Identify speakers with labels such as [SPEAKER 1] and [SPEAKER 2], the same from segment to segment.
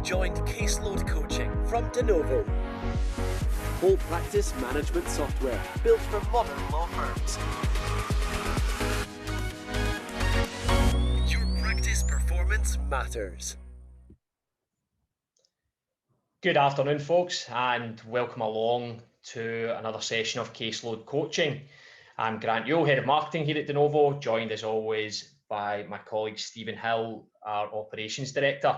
[SPEAKER 1] joined caseload coaching from Denovo. Whole practice management software built for modern law firms. Your practice performance matters.
[SPEAKER 2] Good afternoon, folks, and welcome along to another session of caseload coaching. I'm Grant Yule, Head of Marketing here at Denovo, joined as always by my colleague Stephen Hill, our Operations Director.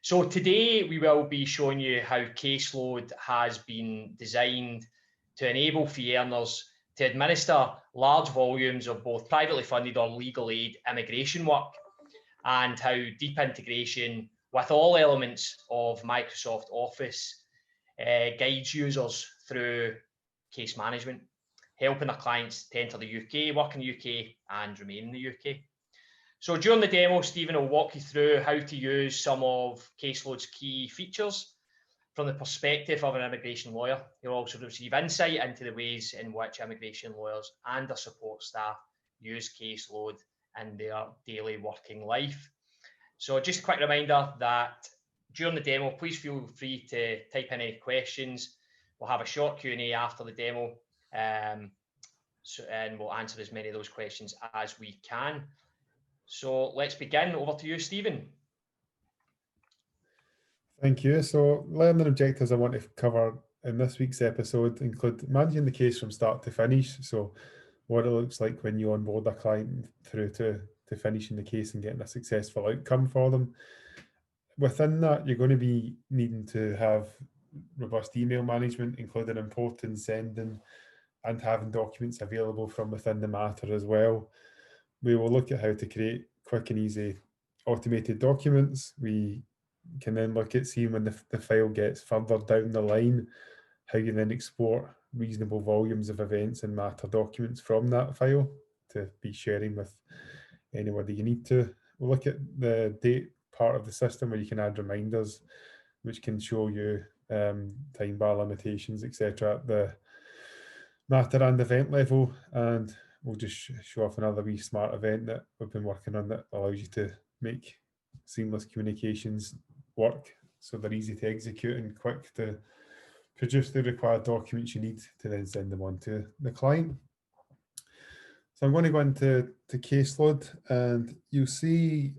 [SPEAKER 2] So today we will be showing you how caseload has been designed to enable fee earners to administer large volumes of both privately funded or legal aid immigration work, and how deep integration with all elements of Microsoft Office guides users through case management, helping their clients to enter the UK, work in the UK and remain in the UK. So during the demo, Stephen will walk you through how to use some of caseload's key features from the perspective of an immigration lawyer. You'll also receive insight into the ways in which immigration lawyers and their support staff use caseload in their daily working life. So just a quick reminder that during the demo, please feel free to type in any questions. We'll have a short Q&A after the demo, and we'll answer as many of those questions as we can. So let's begin. Over to you, Stephen.
[SPEAKER 3] Thank you. So learning objectives I want to cover in this week's episode include managing the case from start to finish. So what it looks like when you onboard a client through to finishing the case and getting a successful outcome for them. Within that, you're going to be needing to have robust email management, including importing, sending, and having documents available from within the matter as well. We will look at how to create quick and easy automated documents. We can then look at seeing when the file gets further down the line, how you then export reasonable volumes of events and matter documents from that file to be sharing with anyone that you need to. We'll look at the date part of the system where you can add reminders, which can show you time bar limitations, etc. at the matter and event level, and we'll just show off another wee smart event that we've been working on that allows you to make seamless communications work so they're easy to execute and quick to produce the required documents you need to then send them on to the client. So I'm going to go into caseload, and you'll see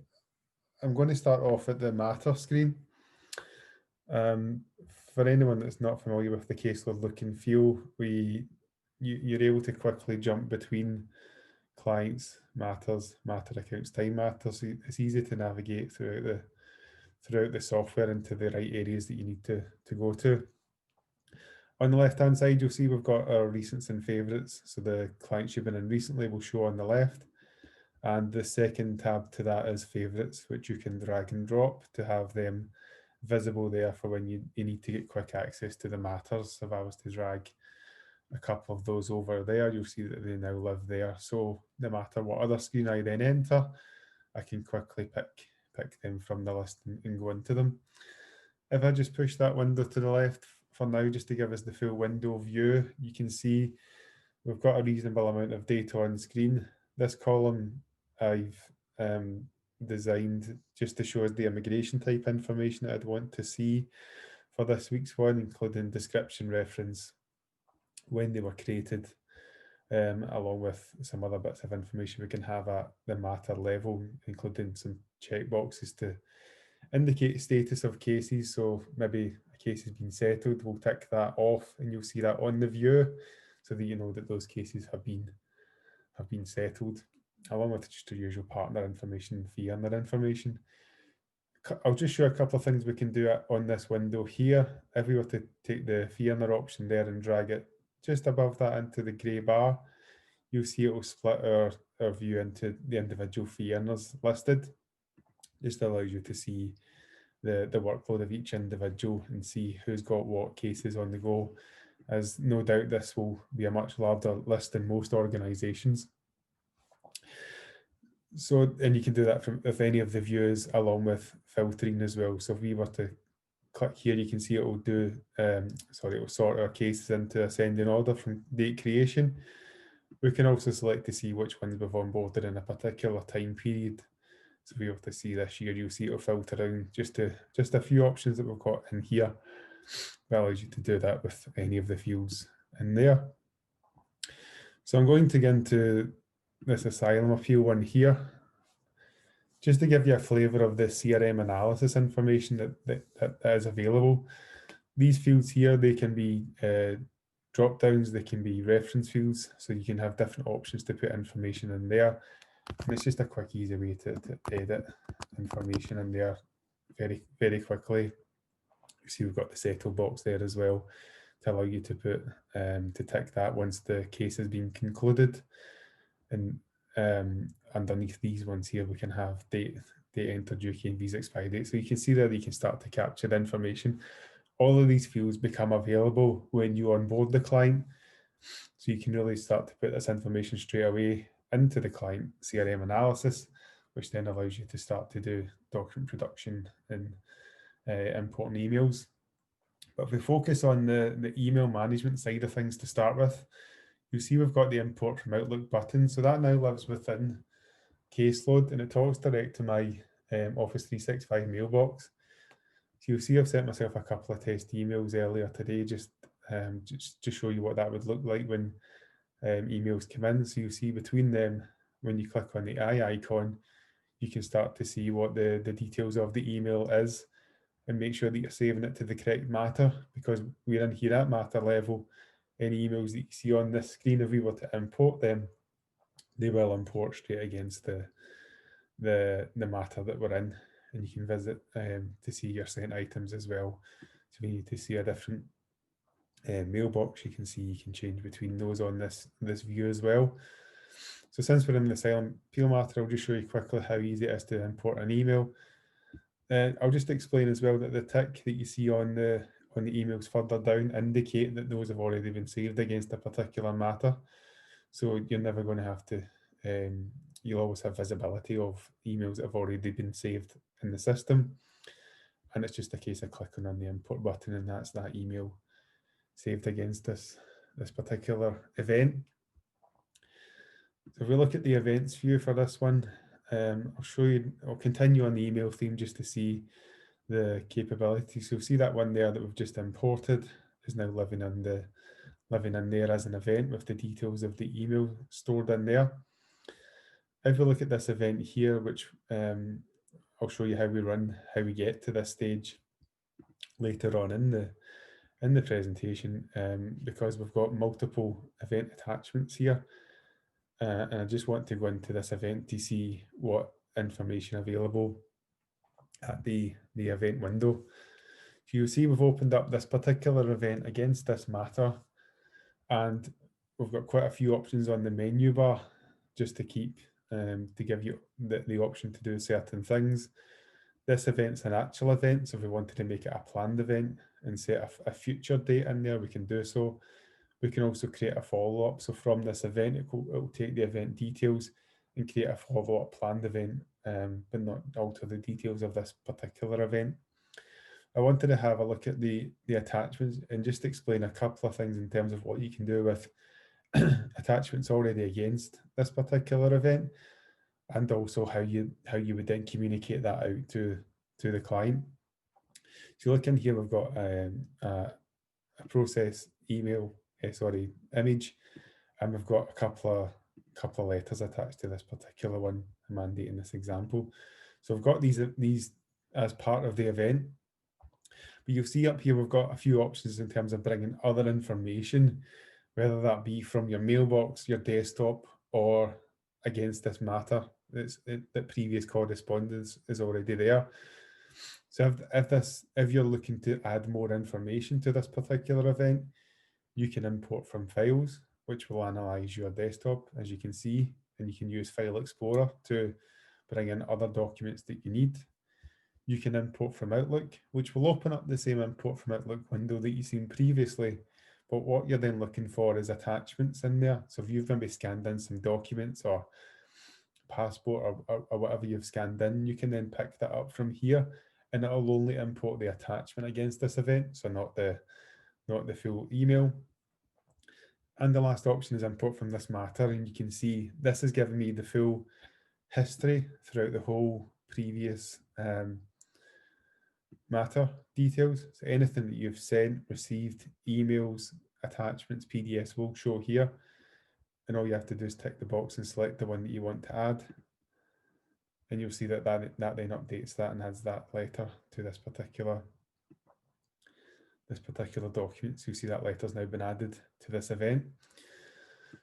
[SPEAKER 3] I'm going to start off at the matter screen. For anyone that's not familiar with the caseload look and feel, you're able to quickly jump between clients, matters, matter accounts, time matters. So it's easy to navigate throughout the software into the right areas that you need to go to. On the left-hand side, you'll see we've got our recents and favourites. So the clients you've been in recently will show on the left. And the second tab to that is favourites, which you can drag and drop to have them visible there for when you need to get quick access to the matters. So if I was to drag a couple of those over there, you'll see that they now live there. So no matter what other screen I then enter, I can quickly pick them from the list and go into them. If I just push that window to the left for now, just to give us the full window view, you can see we've got a reasonable amount of data on screen. This column I've designed just to show us the immigration type information that I'd want to see for this week's one, including description, reference, when they were created, along with some other bits of information we can have at the matter level, including some checkboxes to indicate status of cases. So maybe a case has been settled, we'll tick that off and you'll see that on the view so that you know that those cases have been settled, along with just the usual partner information, fee earner information. I'll just show a couple of things we can do on this window here. If we were to take the fee earner option there and drag it just above that into the grey bar, you'll see it will split our view into the individual fee earners listed. Just allows you to see the workload of each individual and see who's got what cases on the go, as no doubt this will be a much larger list than most organisations. So, and you can do that with any of the views along with filtering as well. So if we were to click here, you can see it will do, it will sort our cases into ascending order from date creation. We can also select to see which ones we've onboarded in a particular time period. So if you're able to see this here, you'll see it'll filter down just a few options that we've got in here. That allows you to do that with any of the fields in there. So I'm going to get into this asylum appeal one here, just to give you a flavour of the CRM analysis information that is available. These fields here, they can be drop downs, they can be reference fields, so you can have different options to put information in there. And it's just a quick, easy way to edit information in there very, very quickly. You see we've got the settle box there as well to allow you to put to tick that once the case has been concluded. And underneath these ones here, we can have date entered, UK and visa expiry date. So you can see that you can start to capture the information. All of these fields become available when you onboard the client. So you can really start to put this information straight away into the client CRM analysis, which then allows you to start to do document production and important emails. But if we focus on the email management side of things to start with, you'll see we've got the import from Outlook button. So that now lives within Caseload, and it talks direct to my Office 365 mailbox. So you'll see I've sent myself a couple of test emails earlier today, just to show you what that would look like when emails come in. So you'll see between them, when you click on the eye icon, you can start to see what the details of the email is, and make sure that you're saving it to the correct matter, because we're in here at matter level. Any emails that you see on this screen, if we were to import them, they will import straight against the matter that we're in, and you can visit to see your sent items as well. So if you need to see a different mailbox, you can see you can change between those on this view as well. So since we're in the asylum appeal matter, I'll just show you quickly how easy it is to import an email. I'll just explain as well that the tick that you see on the emails further down indicate that those have already been saved against a particular matter. So you're never going to have to, you'll always have visibility of emails that have already been saved in the system. And it's just a case of clicking on the import button, and that's that email saved against this particular event. So if we look at the events view for this one, I'll continue on the email theme just to see the capabilities. So you'll see that one there that we've just imported is now living in there as an event with the details of the email stored in there. If we look at this event here, which I'll show you how we get to this stage later on in the presentation, because we've got multiple event attachments here. And I just want to go into this event to see what information available at the event window. So you'll see we've opened up this particular event against this matter, and we've got quite a few options on the menu bar just to give you the option to do certain things. This event's an actual event, so if we wanted to make it a planned event and set a future date in there, we can do so. We can also create a follow-up. So from this event, it will take the event details and create a follow-up planned event, but not alter the details of this particular event. I wanted to have a look at the attachments and just explain a couple of things in terms of what you can do with attachments already against this particular event, and also how you would then communicate that out to the client. So look in here, we've got a process email, image, and we've got a couple of letters attached to this particular one, mandating this example. So we've got these as part of the event, but you'll see up here we've got a few options in terms of bringing other information, whether that be from your mailbox, your desktop, or against this matter. That previous correspondence is already there. So if you're looking to add more information to this particular event, you can import from files, which will analyze your desktop, as you can see, and you can use File Explorer to bring in other documents that you need. You can import from Outlook, which will open up the same import from Outlook window that you've seen previously. But what you're then looking for is attachments in there. So if you've maybe scanned in some documents or passport or whatever you've scanned in, you can then pick that up from here, and it'll only import the attachment against this event, so not the full email. And the last option is import from this matter, and you can see this is giving me the full history throughout the whole previous matter details. So anything that you've sent, received, emails, attachments, PDFs will show here. And all you have to do is tick the box and select the one that you want to add. And you'll see that then updates that and adds that letter to this particular document. So you see that letter's now been added to this event.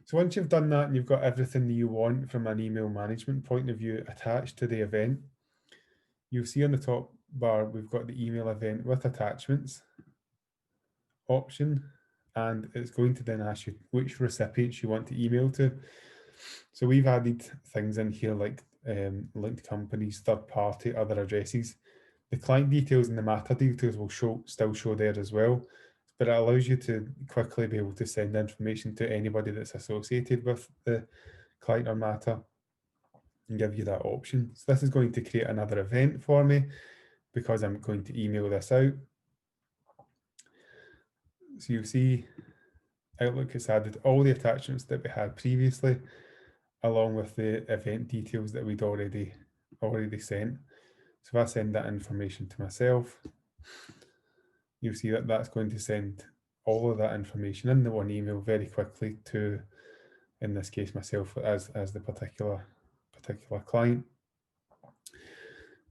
[SPEAKER 3] So once you've done that and you've got everything that you want from an email management point of view attached to the event, you'll see on the top bar, we've got the email event with attachments option, and it's going to then ask you which recipients you want to email to. So we've added things in here like linked companies, third party, other addresses. The client details and the matter details will still show there as well, but it allows you to quickly be able to send information to anybody that's associated with the client or matter and give you that option. So this is going to create another event for me because I'm going to email this out. So you'll see Outlook has added all the attachments that we had previously, along with the event details that we'd already sent. So if I send that information to myself, you'll see that that's going to send all of that information in the one email very quickly to, in this case, myself as the particular client.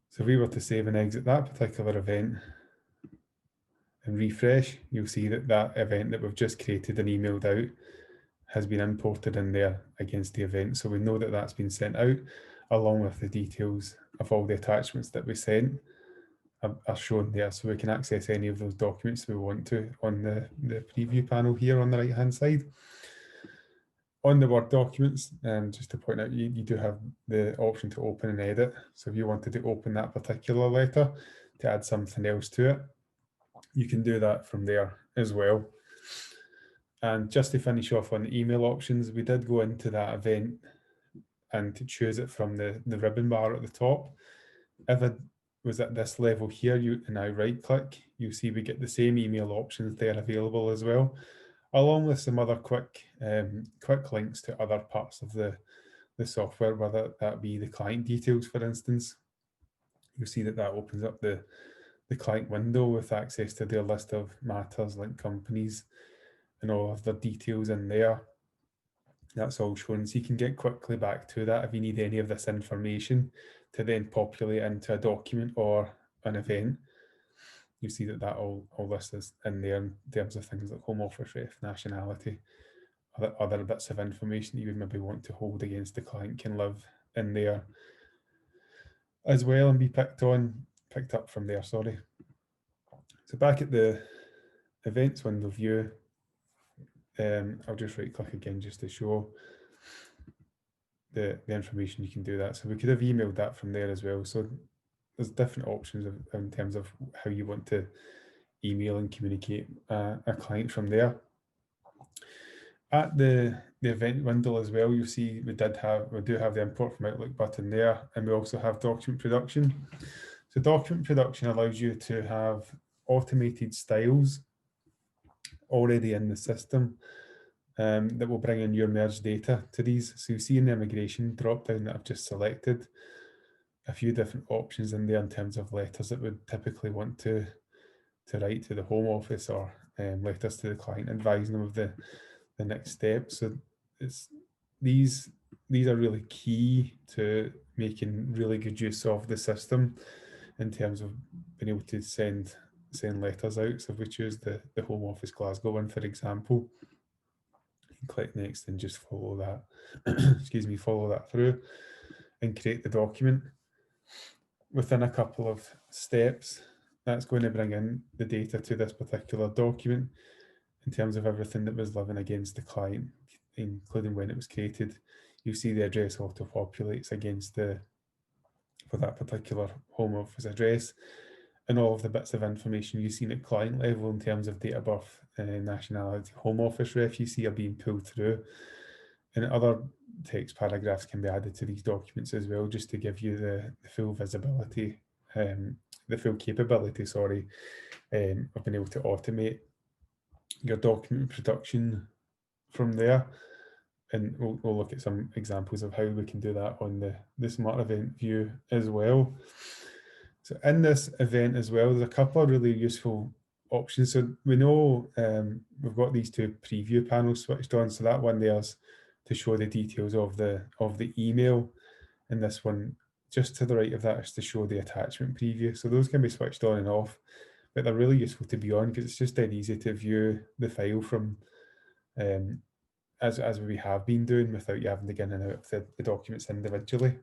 [SPEAKER 3] So if we were to save and exit that particular event and refresh, you'll see that that event that we've just created and emailed out has been imported in there against the event. So we know that that's been sent out, along with the details of all the attachments that we sent are shown there. So we can access any of those documents we want to on the preview panel here on the right hand side. On the Word documents, just to point out, you do have the option to open and edit. So if you wanted to open that particular letter to add something else to it, you can do that from there as well. And just to finish off on the email options, we did go into that event and to choose it from the ribbon bar at the top. If it was at this level here, you now right click, you see we get the same email options there available as well, along with some other quick links to other parts of the software, whether that be the client details, for instance. You'll see that opens up the client window with access to their list of matters, linked companies, and all of the details in there. That's all shown, so you can get quickly back to that if you need any of this information to then populate into a document or an event. You see that all this is in there in terms of things like home office ref, nationality, other bits of information you would maybe want to hold against the client can live in there as well and be picked up from there, sorry. So back at the events window view, I'll just right click again just to show the information you can do that. So we could have emailed that from there as well. So there's different options in terms of how you want to email and communicate a client from there. At the event window as well, you'll see we do have the import from Outlook button there, and we also have document production. So document production allows you to have automated styles already in the system that will bring in your merged data to these. So you see in the immigration drop down that I've just selected a few different options in there in terms of letters that would typically want to write to the Home Office or letters to the client advising them of the next step. So these are really key to making really good use of the system in terms of being able to send letters out. So if we choose the Home Office Glasgow one, for example, you can click next and just follow that, excuse me, follow that through and create the document. Within a couple of steps, that's going to bring in the data to this particular document in terms of everything that was living against the client, including when it was created. You see the address auto-populates against for that particular Home Office address, and all of the bits of information you've seen at client level in terms of date of birth, nationality, Home Office ref you see are being pulled through. And other text paragraphs can be added to these documents as well, just to give you the full visibility, the full capability, sorry, of being able to automate your document production from there. and we'll look at some examples of how we can do that on the Smart Event view as well. So in this event as well, there's a couple of really useful options. So we know we've got these two preview panels switched on. So that one there's to show the details of the email, and this one just to the right of that is to show the attachment preview. So those can be switched on and off, but they're really useful to be on because it's just dead easy to view the file from as we have been doing without you having to get in and out of the documents individually.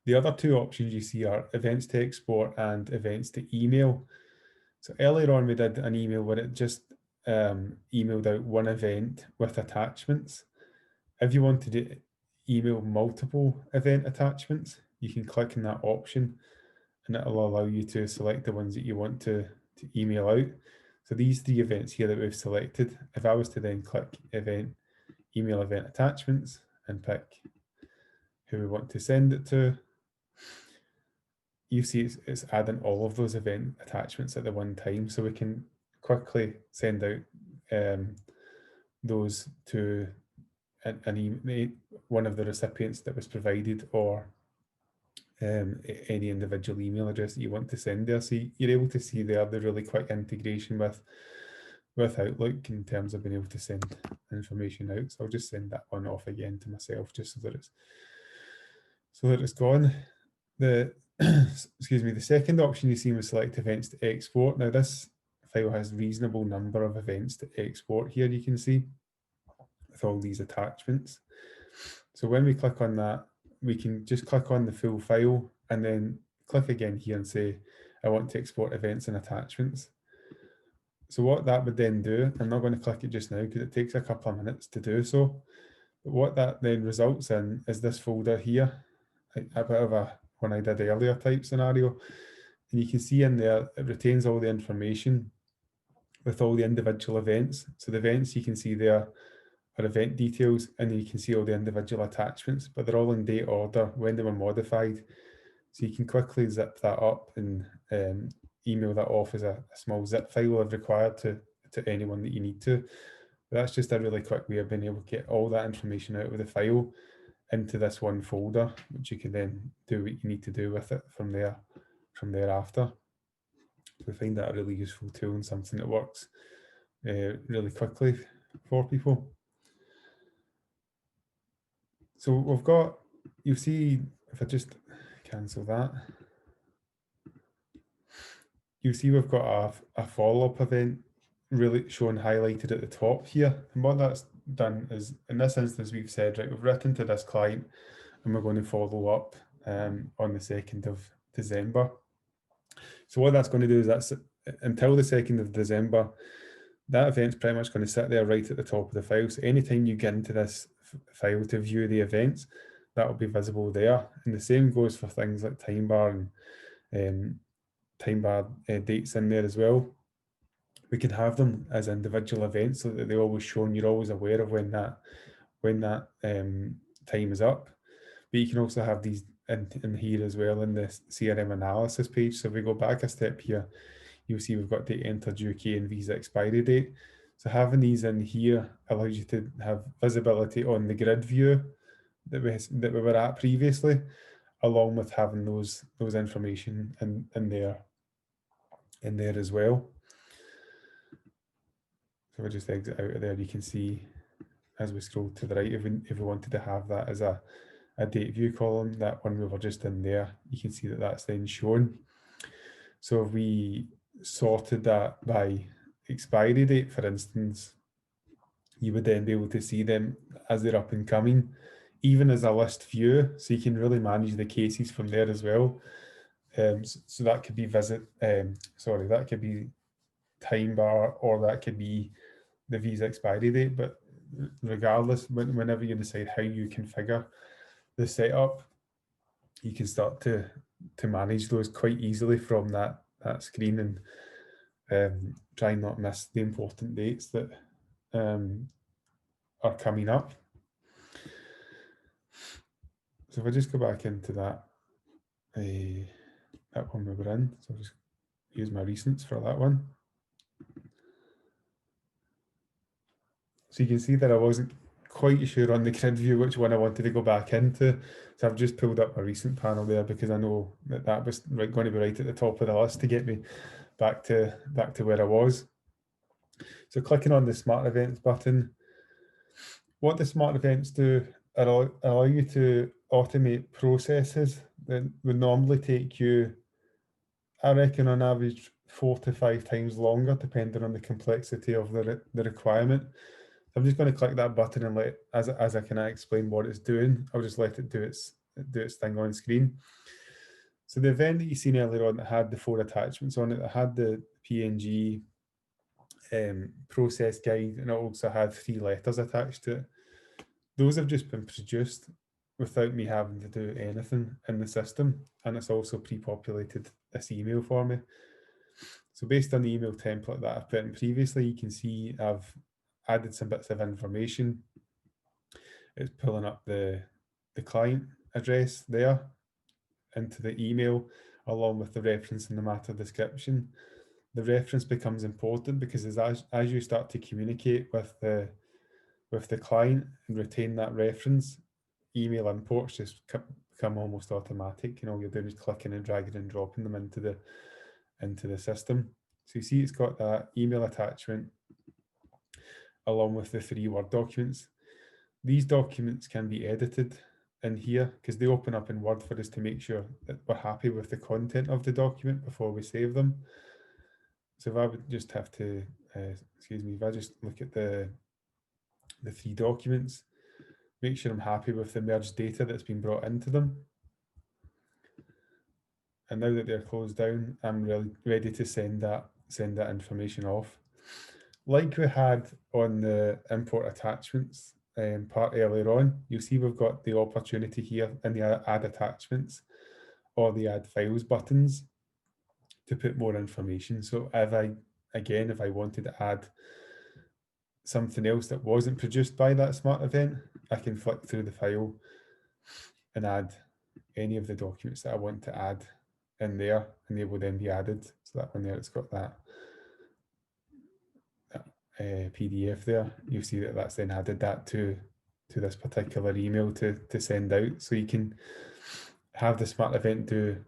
[SPEAKER 3] The other two options you see are events to export and events to email. So earlier on we did an email where it just emailed out one event with attachments. If you wanted to email multiple event attachments, you can click on that option and it'll allow you to select the ones that you want to email out. So these three events here that we've selected, if I was to then click event, email event attachments and pick who we want to send it to, you see it's adding all of those event attachments at the one time. So we can quickly send out those to one of the recipients that was provided, or any individual email address that you want to send there. So you're able to see there the really quick integration with Outlook in terms of being able to send information out. So I'll just send that one off again to myself just so that it's gone. Excuse me, the second option you see was select events to export. Now this file has reasonable number of events to export here, you can see, with all these attachments. So when we click on that, we can just click on the full file and then click again here and say, I want to export events and attachments. So what that would then do, I'm not going to click it just now because it takes a couple of minutes to do so. But what that then results in is this folder here, a bit of a when I did earlier type scenario. And you can see in there, it retains all the information with all the individual events. So the events you can see there are event details, and you can see all the individual attachments, but they're all in date order when they were modified. So you can quickly zip that up and email that off as a small zip file if required to anyone that you need to. But that's just a really quick way of being able to get all that information out of the file into this one folder, which you can then do what you need to do with it from thereafter. So we find that a really useful tool and something that works really quickly for people. So we've got, you'll see, if I just cancel that, you'll see we've got a follow-up event really shown highlighted at the top here. And what that's done is, in this instance, we've said, right, we've written to this client and we're going to follow up on the 2nd of December. So what that's going to do is that's until the 2nd of December, that event's pretty much going to sit there right at the top of the file. So anytime you get into this file to view the events, that will be visible there. And the same goes for things like time bar and time bar dates in there as well. We can have them as individual events so that they're always shown. You're always aware of when that time is up. But you can also have these in here as well in the CRM analysis page. So if we go back a step here, you'll see we've got date entered UK and visa expiry date. So having these in here allows you to have visibility on the grid view that we were at previously, along with having those information in there as well. So if I just exit out of there, you can see as we scroll to the right, if we wanted to have that as a date view column, that one we were just in there, you can see that that's then shown. So if we sorted that by expiry date, for instance, you would then be able to see them as they're up and coming, even as a list view. So you can really manage the cases from there as well. So that could be that could be time bar, or that could be the visa expiry date. But regardless, whenever you decide how you configure the setup, you can start to manage those quite easily from that screen, and try and not miss the important dates that are coming up. So if I just go back into that one we were in, so I'll just use my recents for that one. So you can see that I wasn't quite sure on the grid view which one I wanted to go back into. So I've just pulled up a recent panel there because I know that was going to be right at the top of the list to get me back to where I was. So clicking on the Smart Events button, what the Smart Events do are allow you to automate processes that would normally take you, I reckon, on average 4 to 5 times longer, depending on the complexity of the requirement. So I'm just going to click that button and let, as I can explain what it's doing, I'll just let it do its thing on screen. So the event that you seen earlier on that had the 4 attachments on it, that had the PNG process guide, and it also had 3 letters attached to it. Those have just been produced without me having to do anything in the system, and it's also pre-populated this email for me. So based on the email template that I've put in previously, you can see I've added some bits of information. It's pulling up the client address there into the email, along with the reference in the matter description. The reference becomes important because as you start to communicate with the client and retain that reference, email imports just become almost automatic. All you're doing is clicking and dragging and dropping them into the system. So you see it's got that email attachment along with the 3 Word documents. These documents can be edited in here because they open up in Word for us to make sure that we're happy with the content of the document before we save them. So if I would just have to, if I just look at the 3 documents, make sure I'm happy with the merged data that's been brought into them. And now that they're closed down, I'm really ready to send that information off. Like we had on the import attachments part earlier on, you'll see we've got the opportunity here in the add attachments or the add files buttons to put more information. So if I wanted to add something else that wasn't produced by that smart event, I can flick through the file and add any of the documents that I want to add in there, and they will then be added. So that one there, it's got that PDF there. You'll see that that's then added that to this particular email to send out. So you can have the smart event do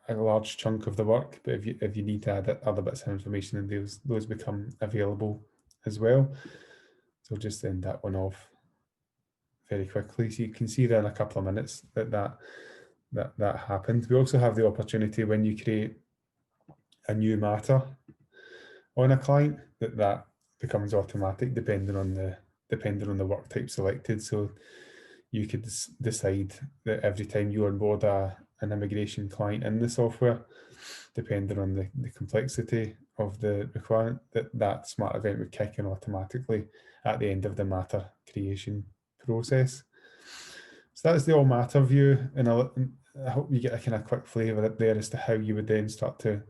[SPEAKER 3] a large chunk of the work, but if you need to add other bits of information, then those become available as well. So I'll just send that one off very quickly. So you can see there in a couple of minutes that happens. We also have the opportunity when you create a new matter on a client that becomes automatic depending on the work type selected. So you could decide that every time you onboard an immigration client in the software, depending on the complexity of the requirement, that smart event would kick in automatically at the end of the matter creation process. So that's the all matter view, and I hope you get a kind of quick flavour there as to how you would then start to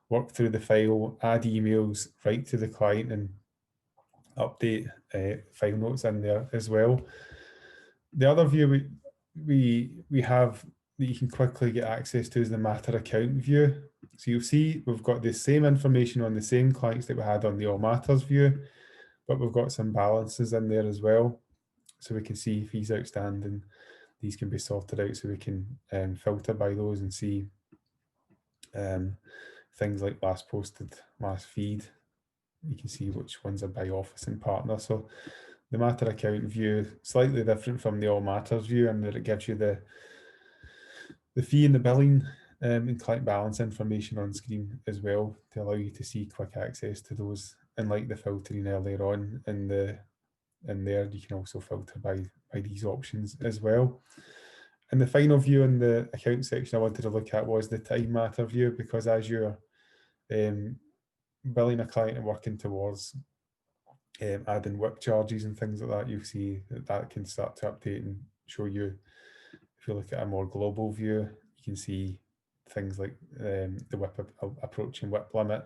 [SPEAKER 3] work through the file, add emails, write to the client, and update file notes in there as well. The other view we have that you can quickly get access to is the matter account view. So you'll see we've got the same information on the same clients that we had on the all matters view, but we've got some balances in there as well. So we can see fees outstanding. These can be sorted out, so we can filter by those and see things like last posted, last feed. You can see which ones are by office and partner. So the matter account view, slightly different from the all matters view, in that it gives you the fee and the billing and client balance information on screen as well, to allow you to see quick access to those. And like the filtering earlier on in there, you can also filter by these options as well. And the final view in the account section I wanted to look at was the time matter view, because as you're billing a client and working towards adding WIP charges and things like that, you'll see that can start to update and show you. If you look at a more global view, you can see things like the WIP approaching WIP limit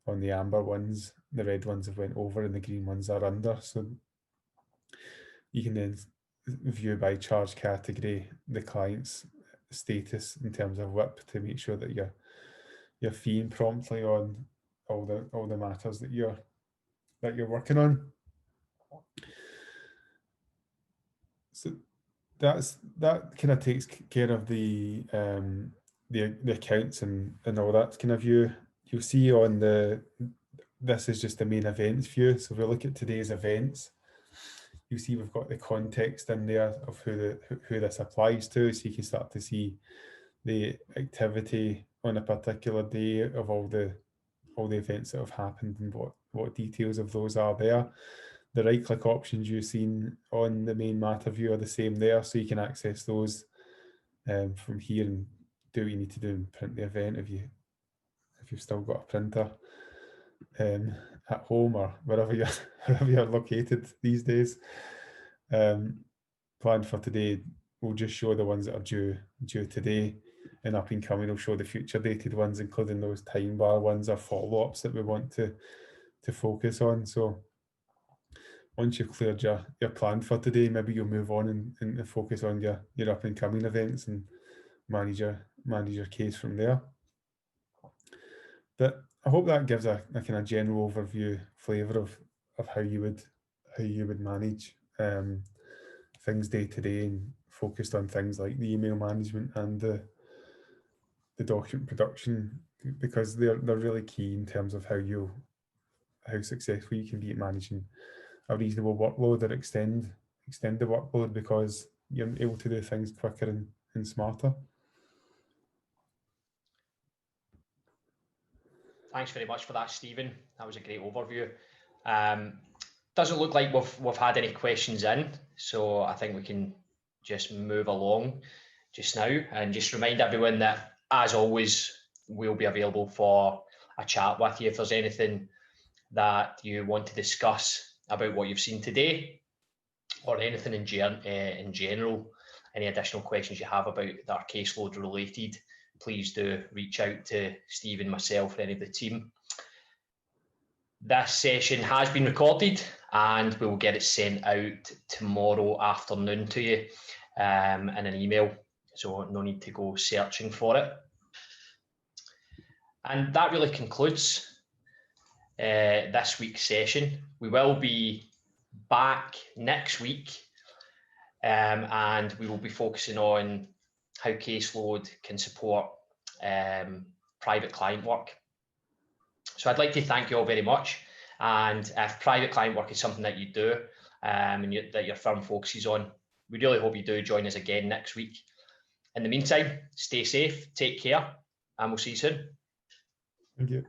[SPEAKER 3] on the amber ones. The red ones have went over and the green ones are under. So you can then view by charge category the client's status in terms of WIP to make sure that you're feeing promptly on all the matters that you're working on. So that kind of takes care of the accounts and all that kind of view. You'll see on this is just the main events view. So if we look at today's events, you see we've got the context in there of who this applies to, so you can start to see the activity on a particular day of all the events that have happened and what details of those are there. The right click options you've seen on the main matter view are the same there, so you can access those from here and do what you need to do and print the event if you've still got a printer at home or wherever you're located these days. Plan for today, we'll just show the ones that are due today, and up and coming we'll show the future dated ones, including those time bar ones or follow-ups that we want to focus on. So once you've cleared your plan for today, maybe you'll move on and focus on your up and coming events and manage your case from there. But I hope that gives a kind of general overview flavour of how you would manage things day to day, and focused on things like the email management and the document production, because they're really key in terms of how successful you can be at managing a reasonable workload or extend the workload, because you're able to do things quicker and smarter.
[SPEAKER 2] Thanks very much for that, Stephen. That was a great overview. Doesn't look like we've had any questions in, so I think we can just move along just now, and just remind everyone that, as always, we'll be available for a chat with you if there's anything that you want to discuss about what you've seen today, or anything in general, any additional questions you have about that are caseload related. Please do reach out to Stephen, myself, or any of the team. This session has been recorded and we will get it sent out tomorrow afternoon to you in an email, so no need to go searching for it. And that really concludes this week's session. We will be back next week and we will be focusing on how caseload can support private client work. So I'd like to thank you all very much. And if private client work is something that you do and that your firm focuses on, we really hope you do join us again next week. In the meantime, stay safe, take care, and we'll see you soon.
[SPEAKER 3] Thank you.